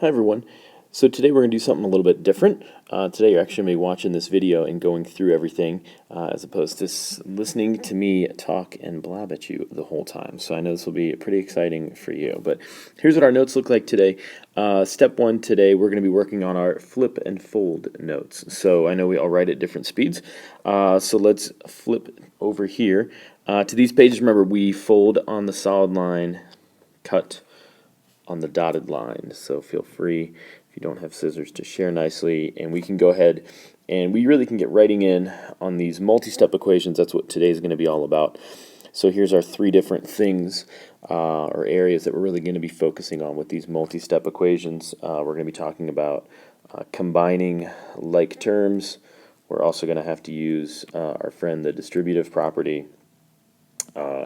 Hi everyone. So today we're going to do something a little bit different. Today you're actually going to be watching this video and going through everything as opposed to listening to me talk and blab at you the whole time. So I know this will be pretty exciting for you. But here's what our notes look like today. Step one today, we're going to be working on our flip and fold notes. So I know we all write at different speeds. So let's flip over here. To these pages, remember we fold on the solid line, cut on the dotted line, so feel free if you don't have scissors to share nicely, and we can go ahead and we really can get writing in on these multi-step equations. That's what today's going to be all about. So here's our three different things or areas that we're really going to be focusing on with these multi-step equations. We're going to be talking about combining like terms. We're also going to have to use our friend the distributive property.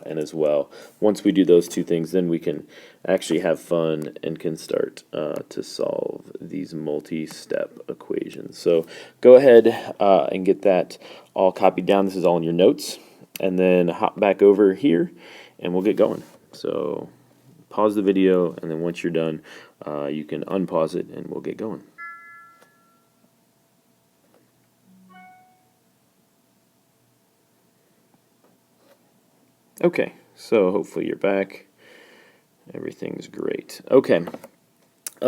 And as well, once we do those two things, then we can actually have fun and can start to solve these multi-step equations. So go ahead and get that all copied down. This is all in your notes. And then hop back over here and we'll get going. So pause the video, and then once you're done, you can unpause it and we'll get going. Okay, so hopefully you're back. Everything's great. Okay,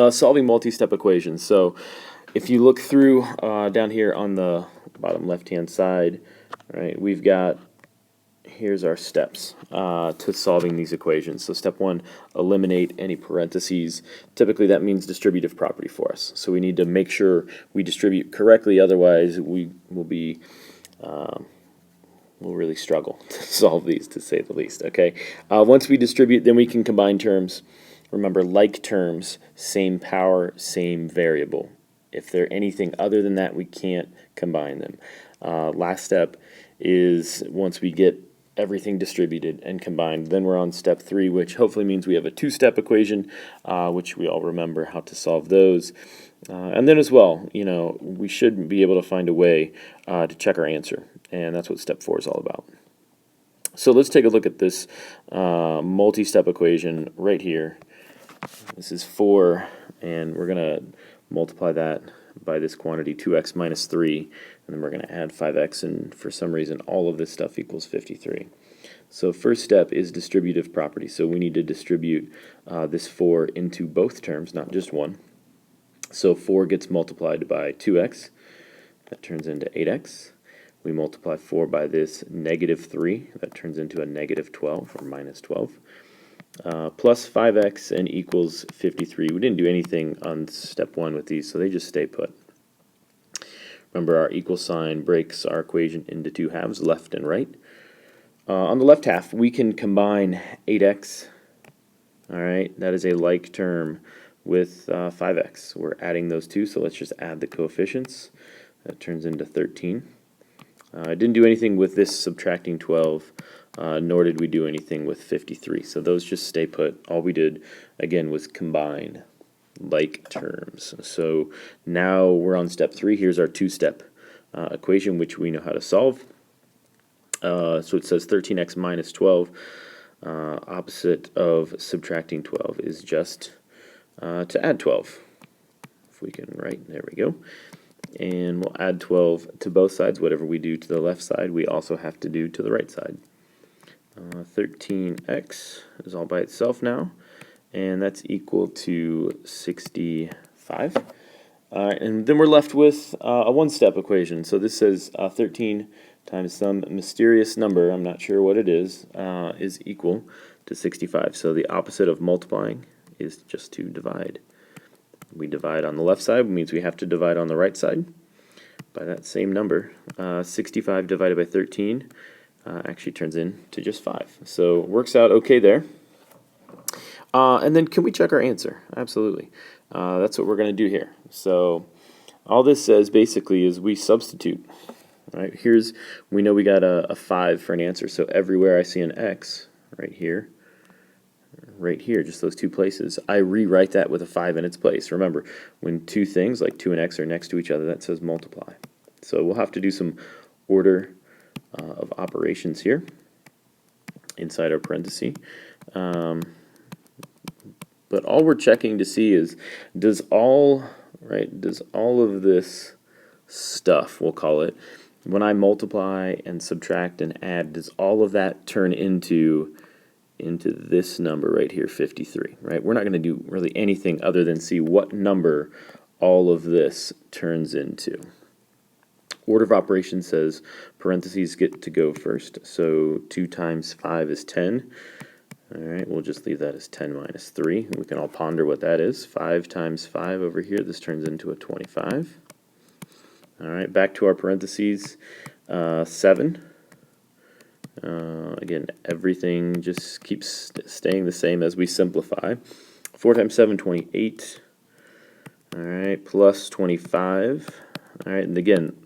solving multi-step equations. So if you look through down here on the bottom left-hand side, right, we've got, here's our steps to solving these equations. So step one, eliminate any parentheses. Typically that means distributive property for us. So we need to make sure we distribute correctly, otherwise we will be we'll really struggle to solve these, to say the least. Okay, once we distribute, then we can combine terms. Remember, like terms, same power, same variable. If they're anything other than that, we can't combine them. Last step is once we get everything distributed and combined, then we're on step three, which hopefully means we have a two-step equation, which we all remember how to solve those. And then as well, you know, we should be able to find a way to check our answer, and that's what step four is all about. So let's take a look at this multi-step equation right here. This is 4, and we're going to multiply that by this quantity 2x minus 3, and then we're going to add 5x, and for some reason all of this stuff equals 53. So first step is distributive property. So we need to distribute this 4 into both terms, not just one. So 4 gets multiplied by 2x. That turns into 8x. We multiply 4 by this negative 3. That turns into a negative 12, or minus 12. Plus 5x and equals 53. We didn't do anything on step 1 with these, so they just stay put. Remember, our equal sign breaks our equation into two halves, left and right. On the left half, we can combine 8x. All right, that is a like term with 5x. We're adding those two, so let's just add the coefficients. That turns into 13. I didn't do anything with this subtracting 12, nor did we do anything with 53. So those just stay put. All we did, again, was combine like terms. So now we're on step 3. Here's our two-step equation, which we know how to solve. So it says 13x minus 12. Opposite of subtracting 12 is just to add 12. If we can write, there we go. And we'll add 12 to both sides. Whatever we do to the left side, we also have to do to the right side. 13x is all by itself now, and that's equal to 65. And then we're left with a one-step equation. So this says 13 times some mysterious number, I'm not sure what it is equal to 65. So the opposite of multiplying is just to divide. We divide on the left side, means we have to divide on the right side by that same number. 65 divided by 13 actually turns into just 5. So it works out okay there. And then can we check our answer? Absolutely. That's what we're going to do here. So all this says basically is we substitute. Right, we know we got a 5 for an answer, so everywhere I see an x, right here, just those two places, I rewrite that with a 5 in its place. Remember, when two things, like 2 and x, are next to each other, that says multiply. So we'll have to do some order of operations here inside our parenthesis. But all we're checking to see is, does all of this stuff, we'll call it, when I multiply and subtract and add, does all of that turn into this number right here, 53, right? We're not going to do really anything other than see what number all of this turns into. Order of operations says parentheses get to go first, so 2 times 5 is 10. All right, we'll just leave that as 10 minus 3. We can all ponder what that is. 5 times 5 over here, this turns into a 25. All right, back to our parentheses, 7. Again, everything just keeps staying the same as we simplify. 4 times 7, 28. All right, plus 25. All right, and again,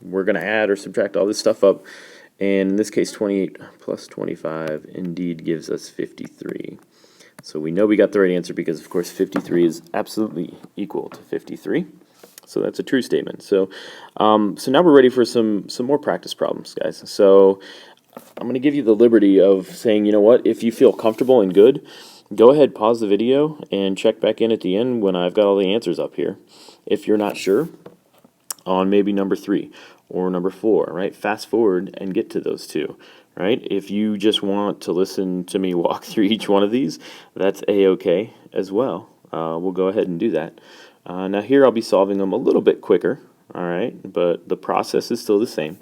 we're going to add or subtract all this stuff up. And in this case, 28 plus 25 indeed gives us 53. So we know we got the right answer because, of course, 53 is absolutely equal to 53. So that's a true statement. So so now we're ready for some more practice problems, guys. So I'm going to give you the liberty of saying, you know what, if you feel comfortable and good, go ahead, pause the video, and check back in at the end when I've got all the answers up here. If you're not sure on maybe number 3 or number 4, right, fast forward and get to those two, right? If you just want to listen to me walk through each one of these, that's A-okay as well. We'll go ahead and do that. Now here I'll be solving them a little bit quicker, all right, but the process is still the same.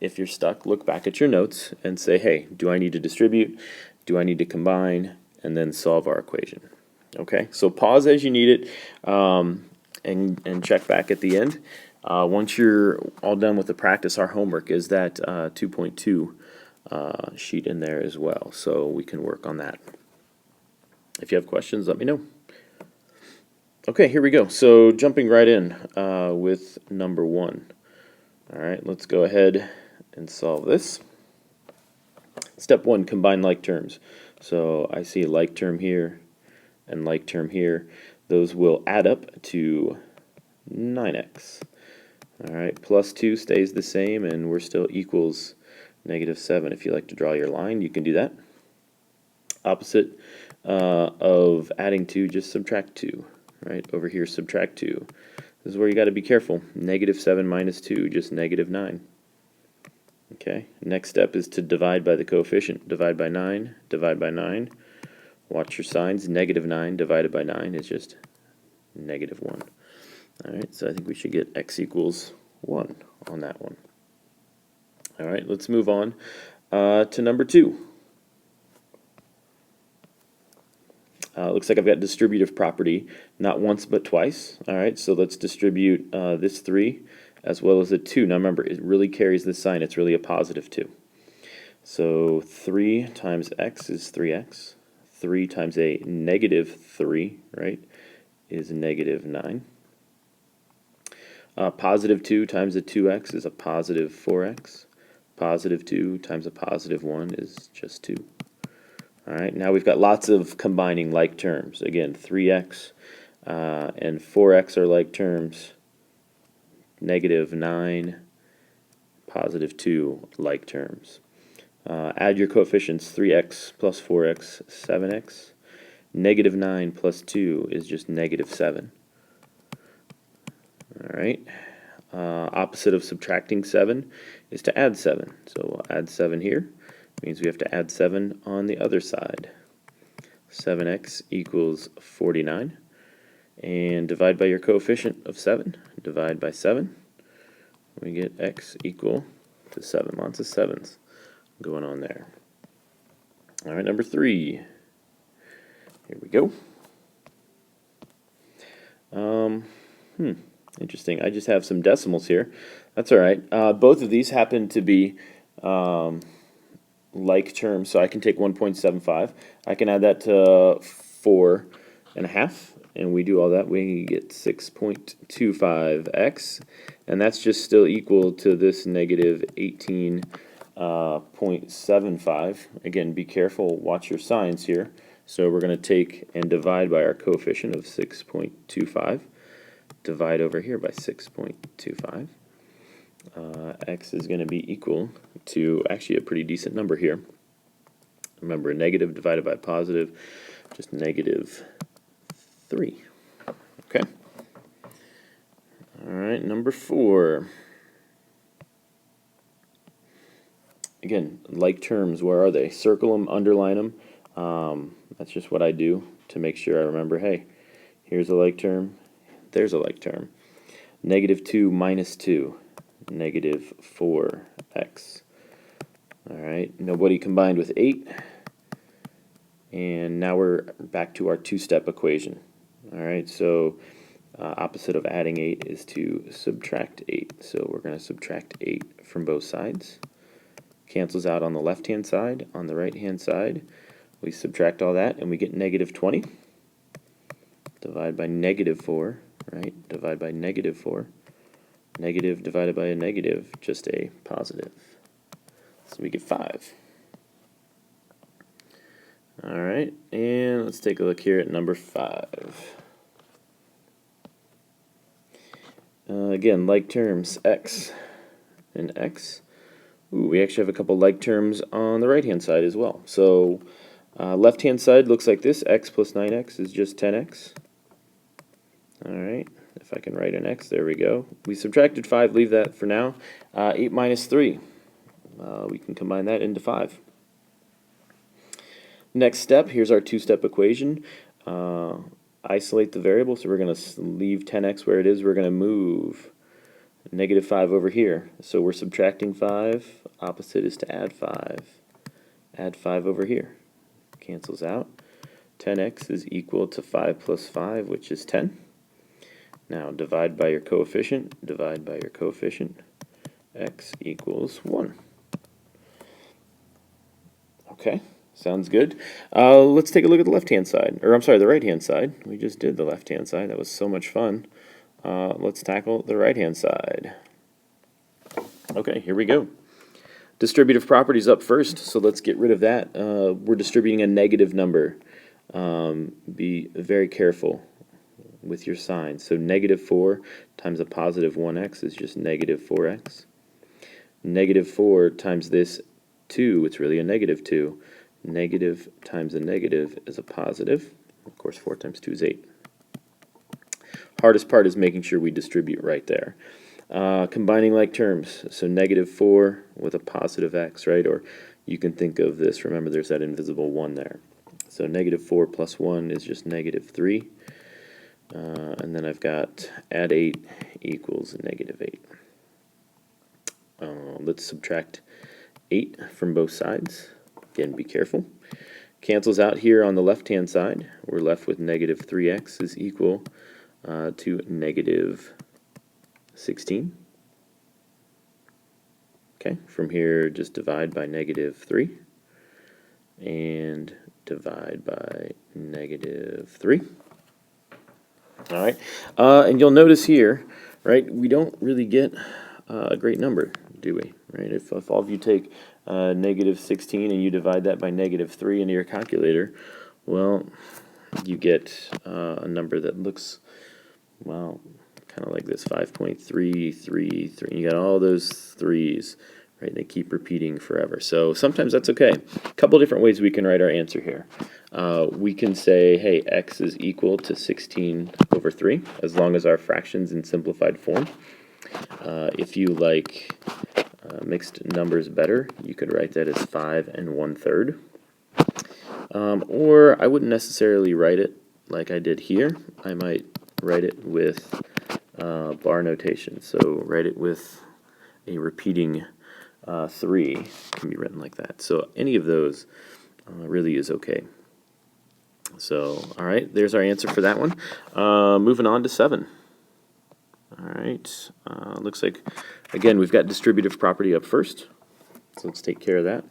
If you're stuck, look back at your notes and say, hey, do I need to distribute? Do I need to combine? And then solve our equation. Okay, so pause as you need it and check back at the end. Once you're all done with the practice, our homework is that 2.2 sheet in there as well, so we can work on that. If you have questions, let me know. Okay, here we go. So jumping right in with number 1. All right, let's go ahead and solve this. Step 1, combine like terms. So I see a like term here and like term here. Those will add up to 9x. All right, plus 2 stays the same, and we're still equals -7. If you like to draw your line, you can do that. Opposite of adding 2, just subtract 2. Right, over here, subtract 2. This is where you got to be careful. -7 minus 2, just -9. Okay, next step is to divide by the coefficient. Divide by 9, divide by 9. Watch your signs. -9 divided by 9 is just -1. All right, so I think we should get x equals 1 on that one. All right, let's move on to number 2. Looks like I've got distributive property, not once but twice. All right, so let's distribute this 3 as well as a 2. Now remember, it really carries this sign. It's really a positive 2. So 3 times x is 3x. 3 times a -3, right, is -9. Positive 2 times a 2x is a positive 4x. Positive 2 times a positive 1 is just 2. All right, now we've got lots of combining like terms. Again, 3x and 4x are like terms. -9, positive 2 like terms. Add your coefficients. 3x plus 4x, 7x. -9 plus 2 is just -7. All right. Opposite of subtracting 7 is to add 7. So we'll add 7 here. Means we have to add 7 on the other side. 7x equals 49. And divide by your coefficient of 7. Divide by 7. We get x equal to 7. Lots of 7s going on there. All right, number 3. Here we go. Interesting. I just have some decimals here. That's all right. Both of these happen to be like terms, so I can take 1.75. I can add that to 4.5, and we do all that. We get 6.25x, and that's just still equal to this -18.75. Again, be careful. Watch your signs here. So we're going to take and divide by our coefficient of 6.25. Divide over here by 6.25. X is going to be equal to actually a pretty decent number here. Remember, a negative divided by positive, just -0.25. 3. Okay. All right, number 4. Again, like terms, where are they? Circle them, underline them. That's just what I do to make sure I remember, hey, here's a like term, there's a like term. -2 minus 2, -4x. All right, nobody combined with 8. And now we're back to our two-step equation. All right, so opposite of adding 8 is to subtract 8. So we're going to subtract 8 from both sides. Cancels out on the left-hand side. On the right-hand side, we subtract all that, and we get -20. Divide by -4, right? Divide by -4. Negative divided by a negative, just a positive. So we get 5. All right, and let's take a look here at number 5. Again, like terms, x and x. Ooh, we actually have a couple like terms on the right-hand side as well. So left-hand side looks like this. X plus 9x is just 10x. All right, if I can write an x, there we go. We subtracted 5, leave that for now. 8 minus 3. We can combine that into 5. Next step, here's our two-step equation. Isolate the variable, so we're going to leave 10x where it is. We're going to move -5 over here. So we're subtracting 5. Opposite is to add 5. Add 5 over here. Cancels out. 10x is equal to 5 plus 5, which is 10. Now divide by your coefficient. Divide by your coefficient. X equals 1. Okay. Sounds good. Let's take a look at the left-hand side, or I'm sorry, the right-hand side. We just did the left-hand side. That was so much fun. Let's tackle the right-hand side. Okay, here we go. Distributive properties up first, so let's get rid of that. We're distributing a negative number. Be very careful with your signs. So -4 times a positive 1x is just -4x. -4 times this 2, it's really a -2. Negative times a negative is a positive. Of course, 4 times 2 is 8. Hardest part is making sure we distribute right there. Combining like terms, so -4 with a positive x, right? Or you can think of this, remember there's that invisible 1 there. So -4 plus 1 is just -3. And then I've got add 8 equals -8. Let's subtract 8 from both sides. Again, be careful. Cancels out here on the left-hand side. We're left with -3x is equal to -16. Okay, from here just divide by -3 and divide by -3. All right, and you'll notice here, right, we don't really get a great number, do we? Right? If all of you take -16 and you divide that by -3 into your calculator, well, you get a number that looks, well, kind of like this, 5.333. You got all those 3's, right? They keep repeating forever. So sometimes that's okay. A couple different ways we can write our answer here. We can say, hey, x is equal to 16/3, as long as our fraction's in simplified form. If you like mixed numbers better, you could write that as 5 1/3. Or I wouldn't necessarily write it like I did here. I might write it with bar notation. So write it with a repeating 3 can be written like that. So any of those really is okay. So, all right, there's our answer for that one. Moving on to 7. All right, looks like, again, we've got distributive property up first. So let's take care of that.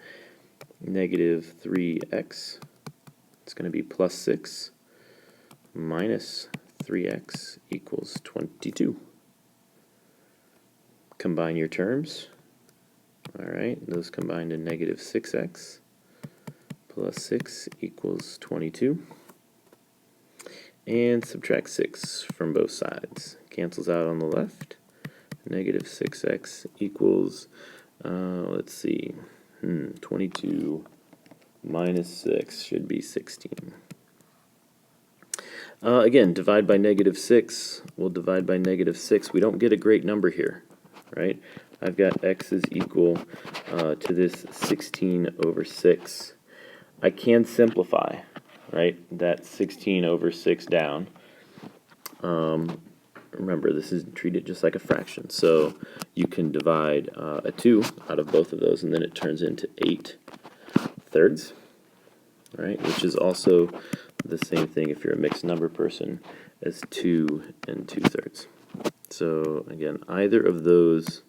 -3x, it's going to be plus 6 minus 3x equals 22. Combine your terms. All right, those combine to -6x plus 6 equals 22. And subtract 6 from both sides. Cancels out on the left. -6x equals, let's see, 22 minus 6 should be 16. Again, divide by -6. We'll divide by -6. We don't get a great number here, right? I've got x is equal to this 16/6. I can simplify, right, that 16/6 down. Remember, this is treated just like a fraction, so you can divide a 2 out of both of those, and then it turns into 8/3, right, which is also the same thing if you're a mixed number person as 2 and 2/3. So again, either of those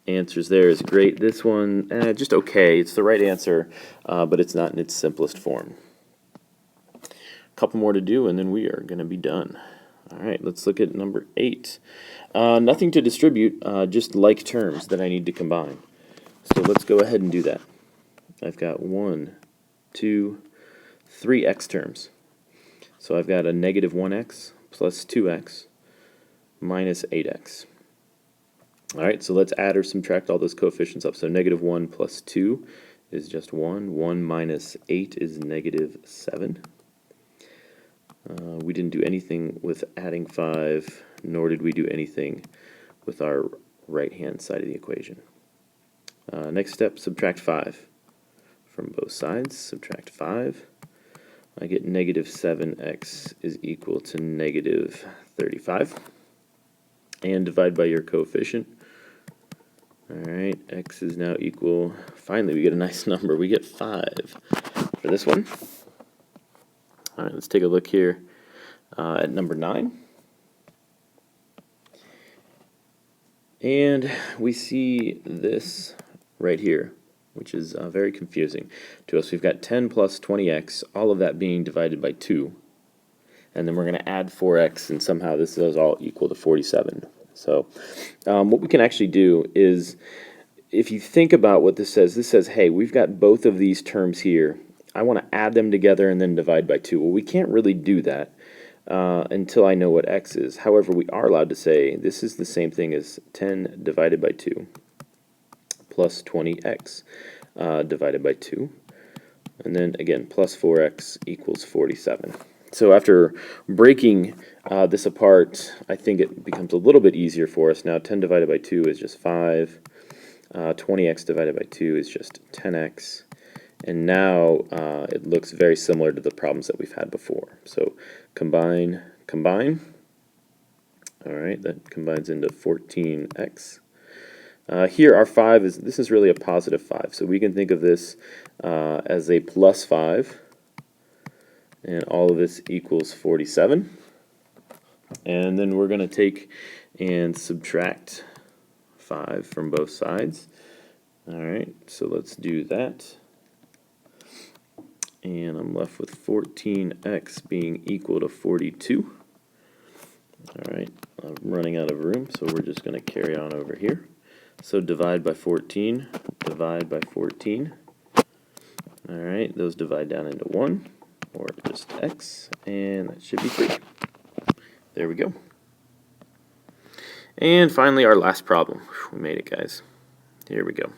answers there is great. This one, just okay. It's the right answer, but it's not in its simplest form. A couple more to do, and then we are going to be done. All right, let's look at number 8. Nothing to distribute, just like terms that I need to combine. So let's go ahead and do that. I've got 1, 2, 3 x terms. So I've got a -1x plus 2x minus 8x. All right, so let's add or subtract all those coefficients up. So -1 plus 2 is just 1. 1 minus 8 is -7. We didn't do anything with adding 5, nor did we do anything with our right-hand side of the equation. Next step, subtract 5 from both sides. Subtract 5. I get -7x is equal to -35. And divide by your coefficient. All right, x is now equal, finally we get a nice number. We get 5 for this one. All right, let's take a look here at number 9. And we see this right here, which is very confusing to us. We've got 10 plus 20x, all of that being divided by 2. And then we're going to add 4x, and somehow this is all equal to 47. So what we can actually do is, if you think about what this says, hey, we've got both of these terms here. I want to add them together and then divide by 2. Well, we can't really do that until I know what x is. However, we are allowed to say this is the same thing as 10 divided by 2 plus 20x divided by 2. And then, again, plus 4x equals 47. So after breaking this apart, I think it becomes a little bit easier for us. Now 10 divided by 2 is just 5. 20x divided by 2 is just 10x. And now it looks very similar to the problems that we've had before. So combine. All right, that combines into 14x. Here our 5 this is really a positive 5. So we can think of this as a plus 5. And all of this equals 47. And then we're going to take and subtract 5 from both sides. All right, so let's do that. And I'm left with 14x being equal to 42. All right, I'm running out of room, so we're just going to carry on over here. So divide by 14, divide by 14. All right, those divide down into 1. Or just x, and that should be 3. There we go. And finally, our last problem. We made it, guys. Here we go.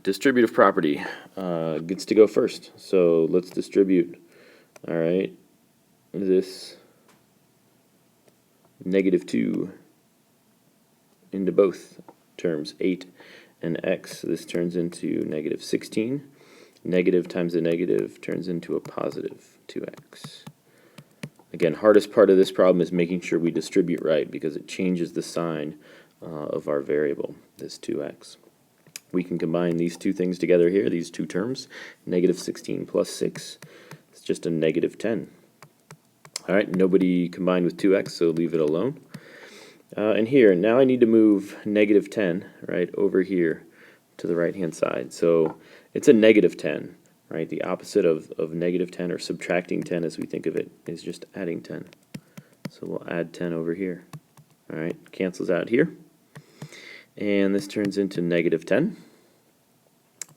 Distributive property gets to go first. So let's distribute, all right, this -2 into both terms, 8 and x. This turns into -16. Negative times a negative turns into a positive 2x. Again, hardest part of this problem is making sure we distribute right, because it changes the sign of our variable, this 2x. We can combine these two things together here, these two terms. -16 plus 6 is just a -10. All right, nobody combined with 2x, so leave it alone. And here, now I need to move -10, right, over here to the right-hand side. So it's a -10, right? The opposite of -10, or subtracting 10 as we think of it, is just adding 10. So we'll add 10 over here. All right, cancels out here. And this turns into -10.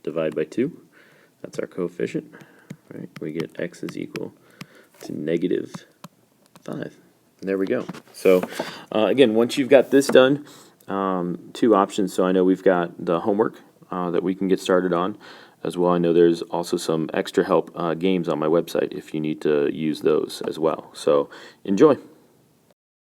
Divide by 2. That's our coefficient. Right? We get x is equal to -5. There we go. So again, once you've got this done, two options. So I know we've got the homework that we can get started on. as well. I know there's also some extra help games on my website if you need to use those as well. So enjoy.